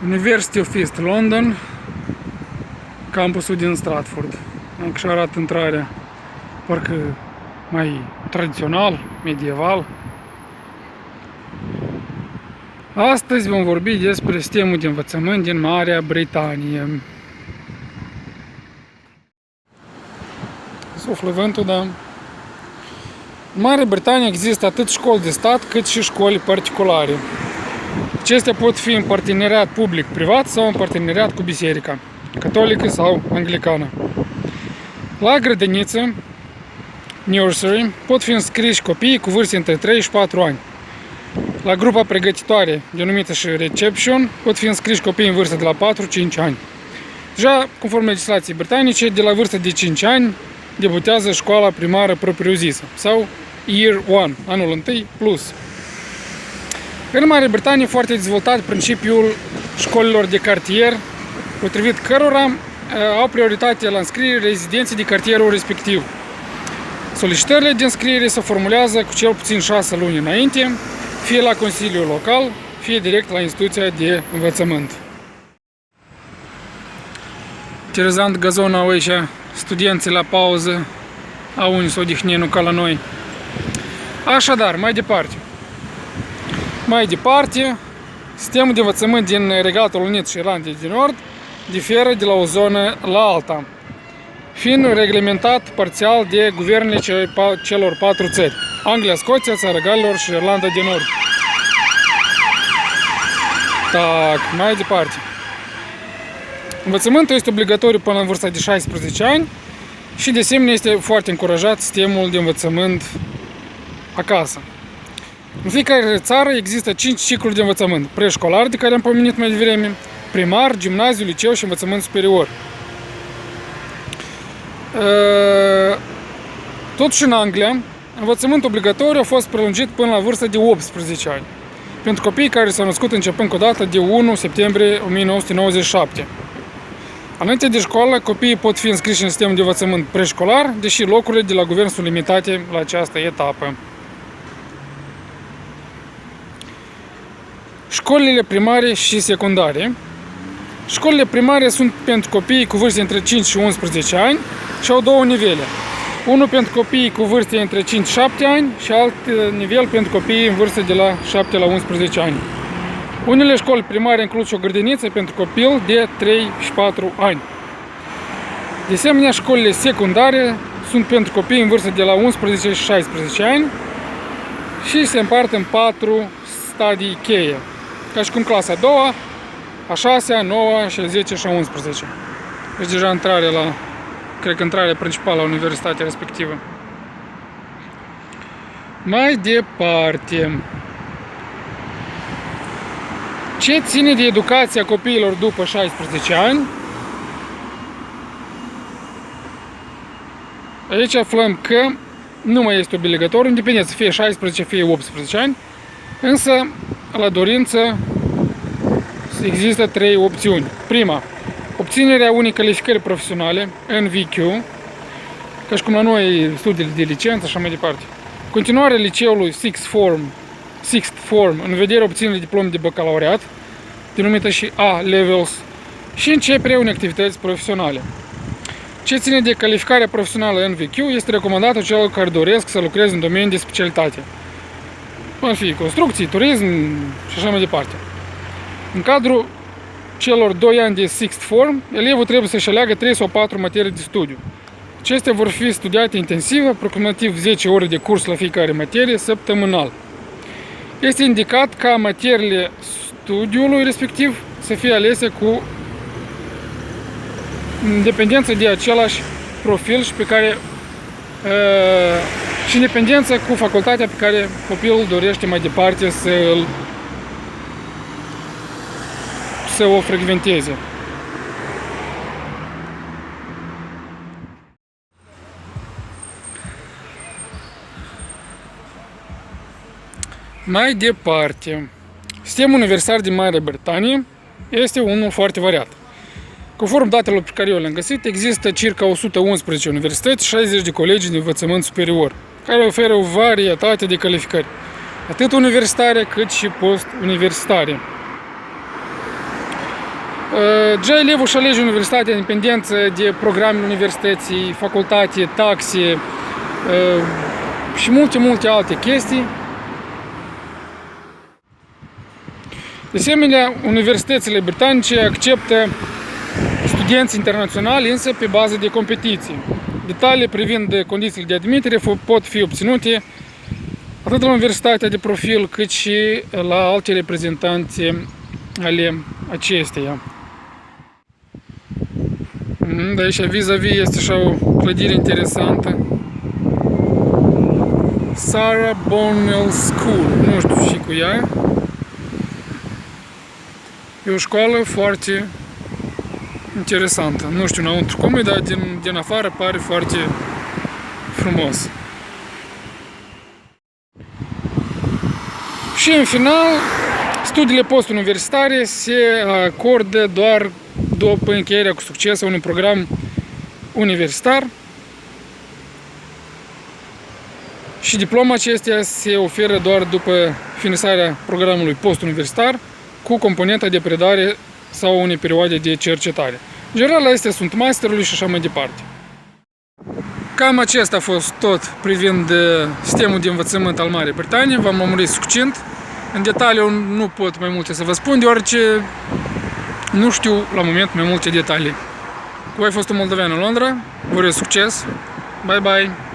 University of East London, campusul din Stratford. Așa arată intrarea, parcă mai tradițional, medieval. Astăzi vom vorbi despre sistemul de învățământ din Marea Britanie. Suflă vântul, da. În Marea Britanie există atât școli de stat cât și școli particulare. Acestea pot fi în parteneriat public-privat sau în parteneriat cu biserica, catolică sau anglicană. La grădiniță, nursery, pot fi înscriși copiii cu vârste între 3 și 4 ani. La grupa pregătitoare, denumită și reception, pot fi înscriși copiii în vârstă de la 4-5 ani. Deja, conform legislației britanice, de la vârsta de 5 ani debutează școala primară propriu-zisă, sau Year 1, anul 1 plus. În Marea Britanie e foarte dezvoltat principiul școlilor de cartier, potrivit cărora au prioritate la înscriere rezidenții de cartierul respectiv. Solicitările de înscriere se formulează cu cel puțin 6 luni înainte, fie la Consiliul Local, fie direct la instituția de învățământ. Interesant gazon au aici studenții la pauză, au unii să odihne, nu ca la noi. Așadar, mai departe, sistemul de învățământ din Regatul Unit și Irlanda de Nord diferă de la o zonă la alta, fiind reglementat parțial de guvernele celor 4 țări: Anglia, Scoția, Țara Galilor și Irlanda de Nord. Mai departe. Învățământul este obligatoriu până în vârsta de 16 ani și de asemenea este foarte încurajat sistemul de învățământ acasă. În fiecare țară există 5 cicluri de învățământ: preșcolar, de care am pomenit mai devreme, primar, gimnaziu, liceu și învățământ superior. Totuși în Anglia, învățământul obligatoriu a fost prelungit până la vârsta de 18 ani, pentru copiii care s-au născut începând cu data de 1 septembrie 1997. Înainte de școală, copiii pot fi înscriși în sistemul de învățământ preșcolar, deși locurile de la guvern sunt limitate la această etapă. Școlile primare și secundare. Școlile primare sunt pentru copiii cu vârste între 5 și 11 ani și au două nivele. Unul pentru copiii cu vârste între 5 și 7 ani și alt nivel pentru copiii în vârstă de la 7 la 11 ani. Unele școli primare includ și o grădiniță pentru copil de 3 și 4 ani. De asemenea, școlile secundare sunt pentru copii în vârstă de la 11 și 16 ani și se împart în 4 stadii cheie, ca și cum clasa a 2-a, a 6-a, a 9-a și a 10-a și a 11-a. Deci deja intrarea principală la universitatea respectivă. Mai departe, ce ține de educația copiilor după 16 ani? Aici aflăm că nu mai este obligatoriu, independent să fie 16, fie 18 ani, însă la dorință există 3 opțiuni. Prima, obținerea unei calificări profesionale, NVQ, ca și cum la noi studiile de licență și așa mai departe. Continuarea liceului Sixth Form în vederea obținerii diplome de bacalaureat, denumită și A-Levels, și începerea unei activități profesionale. Ce ține de calificarea profesională NVQ este recomandată celor care doresc să lucreze în domeniul de specialitate. Ar fi construcții, turism și așa mai departe. În cadrul celor 2 ani de Sixth Form, elevul trebuie să-și aleagă 3 sau 4 materii de studiu. Acestea vor fi studiate intensiv, aproximativ 10 ore de curs la fiecare materie, săptămânal. Este indicat ca materiile studiului respectiv să fie alese cu independență de același profil și independență cu facultatea pe care copilul dorește mai departe să o frecventeze. Mai departe, sistemul universitar din Marea Britanie este unul foarte variat. Conform datelor pe care eu le-am găsit, există circa 111 universități și 60 de colegii de învățământ superior, care oferă o varietate de calificări, atât universitare cât și post-universitare. Deja elevul își alege universitatea în dependență de programele universității, facultate, taxe și multe alte chestii. De asemenea, universitățile britanice acceptă studenți internaționali, însă pe bază de competiții. Detalii privind condițiile de admitere pot fi obținute atât la universitatea de profil, cât și la alte reprezentanțe ale acesteia. De aici vis-a-vis este așa o clădire interesantă. Sarah Bonnell School, nu știu și cu ea. E o școală foarte interesantă. Nu știu înăuntru cum e, dar din afară pare foarte frumos. Și în final, studiile post-universitare se acordă doar după încheierea cu succes a unui program universitar și diploma acestea se oferă doar după finisarea programului post-universitar cu componenta de predare sau unei perioade de cercetare. În general, astea sunt masterului și așa mai departe. Cam acesta a fost tot privind sistemul de învățământ al Marii Britanii. V-am lămurit succint. În detaliu nu pot mai multe să vă spun, deoarece nu știu la moment mai multe detalii. Cu voi a fost un moldovean în Londra. Vă urez succes. Bye bye!